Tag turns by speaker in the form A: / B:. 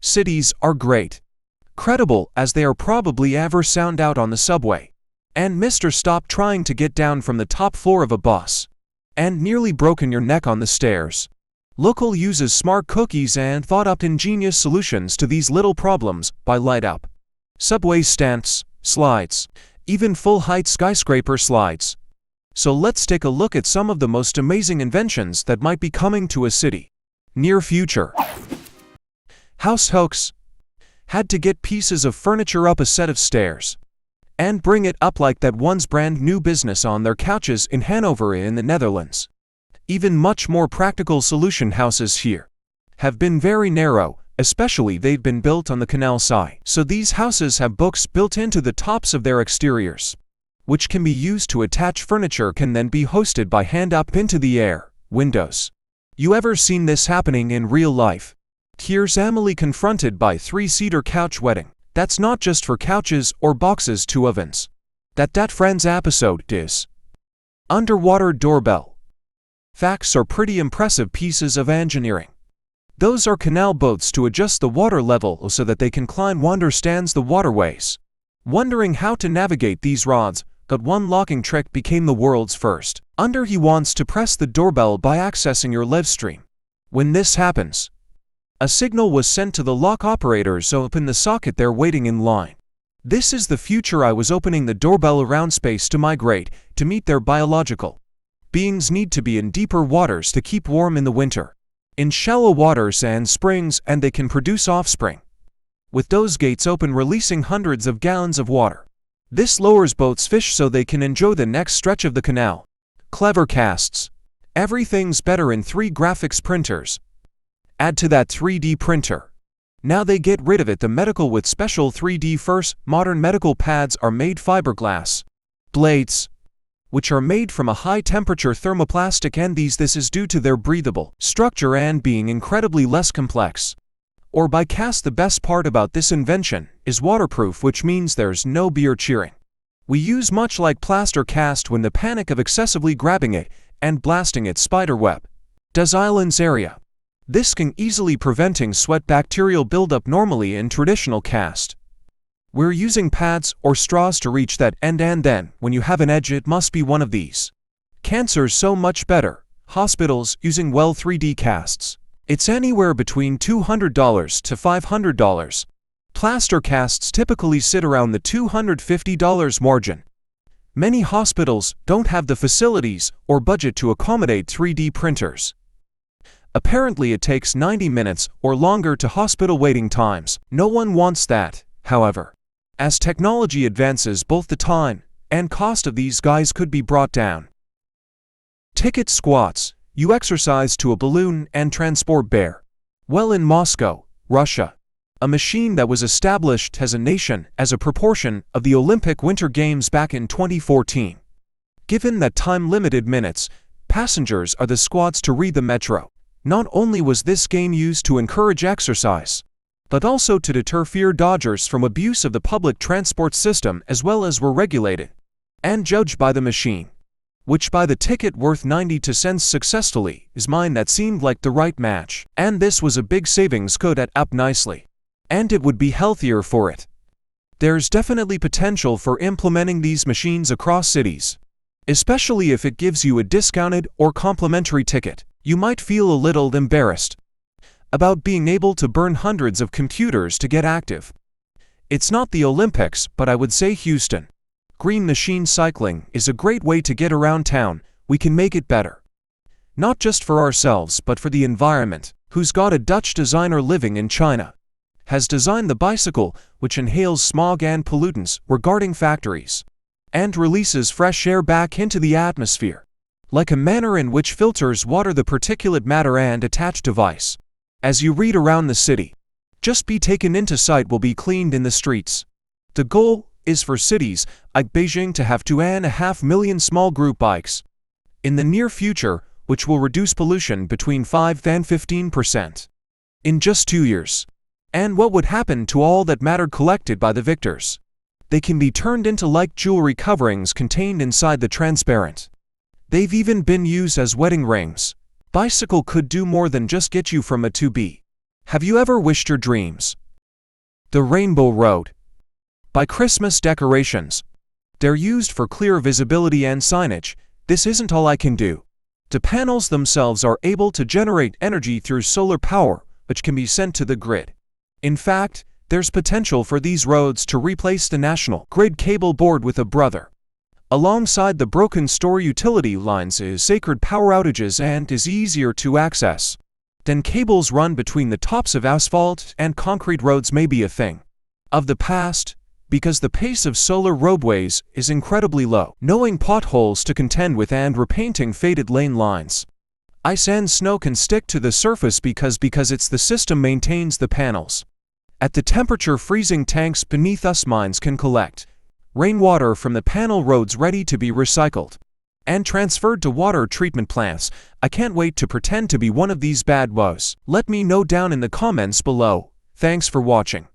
A: Cities are great. Credible as they are probably ever sound out on the subway. And Mr. Stop trying to get down from the top floor of a bus. And nearly broken your neck on the stairs. Local uses smart cookies and thought up ingenious solutions to these little problems by light up. Subway stands, slides, even full-height skyscraper slides. So let's take a look at some of the most amazing inventions that might be coming to a city. Near future. House hooks. Had to get pieces of furniture up a set of stairs. And bring it up like that one's brand new business on their couches in Hanover in the Netherlands. Even much more practical solution houses here have been very narrow, especially they've been built on the canal side. So these houses have books built into the tops of their exteriors, which can be used to attach furniture can then be hoisted by hand up into the air. Windows. You ever seen this happening in real life? Here's Emily confronted by three-seater couch wedding. That's not just for couches or boxes to ovens. That Friends episode is. Underwater doorbell. Facts are pretty impressive pieces of engineering. Those are canal boats to adjust the water level so that they can climb. Understands the waterways. Wondering how to navigate these rods, but one locking trick became the world's first. He wants to press the doorbell by accessing your live stream. When this happens, a signal was sent to the lock operators so open the socket they're waiting in line. This is the future. I was opening the doorbell around space to migrate, to meet their biological beings need to be in deeper waters to keep warm in the winter. In shallow waters and springs, and they can produce offspring. With those gates open releasing hundreds of gallons of water. This lowers boats' fish so they can enjoy the next stretch of the canal. Clever casts. Everything's better in 3 graphics printers. Add to that 3D printer. Now they get rid of it. The medical with special 3D first. Modern medical pads are made fiberglass blades, which are made from a high-temperature thermoplastic, and this is due to their breathable structure and being incredibly less complex. Or by cast. The best part about this invention is waterproof, which means there's no beer cheering. We use much like plaster cast when the panic of excessively grabbing it and blasting its spiderweb does islands area. This can easily preventing sweat bacterial buildup normally in traditional cast. We're using pads or straws to reach that end, and then, when you have an edge, it must be one of these. Cancer's so much better. Hospitals using well 3D casts. It's anywhere between $200 to $500. Plaster casts typically sit around the $250 margin. Many hospitals don't have the facilities or budget to accommodate 3D printers. Apparently it takes 90 minutes or longer to hospital waiting times. No one wants that, however. As technology advances, both the time and cost of these guys could be brought down. Ticket squats. You exercise to a balloon and transport bear. Well, in Moscow, Russia, a machine that was established as a nation as a proportion of the Olympic Winter Games back in 2014. Given that time-limited minutes, passengers are the squats to read the metro. Not only was this game used to encourage exercise, but also to deter fear dodgers from abuse of the public transport system, as well as were regulated and judged by the machine, which by the ticket worth 92 cents successfully is mine. That seemed like the right match, and this was a big savings. Could add up nicely, and it would be healthier for it. There's definitely potential for implementing these machines across cities, especially if it gives you a discounted or complimentary ticket. You might feel a little embarrassed about being able to burn hundreds of computers to get active. It's not the Olympics, but I would say Houston. Green machine cycling is a great way to get around town. We can make it better. Not just for ourselves, but for the environment. Who's got a Dutch designer living in China? Has designed the bicycle, which inhales smog and pollutants regarding factories, and releases fresh air back into the atmosphere, like a manner in which filters water the particulate matter and attached device. As you read around the city, just be taken into sight will be cleaned in the streets. The goal is for cities like Beijing to have 2.5 million small group bikes in the near future, which will reduce pollution between 5 and 15% in just 2 years. And what would happen to all that matter collected by the victors? They can be turned into like jewelry coverings contained inside the transparent. They've even been used as wedding rings. Bicycle could do more than just get you from A to B. Have you ever wished your dreams? The Rainbow Road. By Christmas decorations. They're used for clear visibility and signage. This isn't all I can do. The panels themselves are able to generate energy through solar power, which can be sent to the grid. In fact, there's potential for these roads to replace the national grid cable board with a brother. Alongside the broken store utility lines is sacred power outages and is easier to access. Then cables run between the tops of asphalt and concrete roads may be a thing of the past, because the pace of solar roadways is incredibly low, knowing potholes to contend with and repainting faded lane lines. Ice and snow can stick to the surface because it's the system maintains the panels. At the temperature, freezing tanks beneath us mines can collect rainwater from the panel roads ready to be recycled and transferred to water treatment plants. I can't wait to pretend to be one of these bad boys. Let me know down in the comments below. Thanks for watching.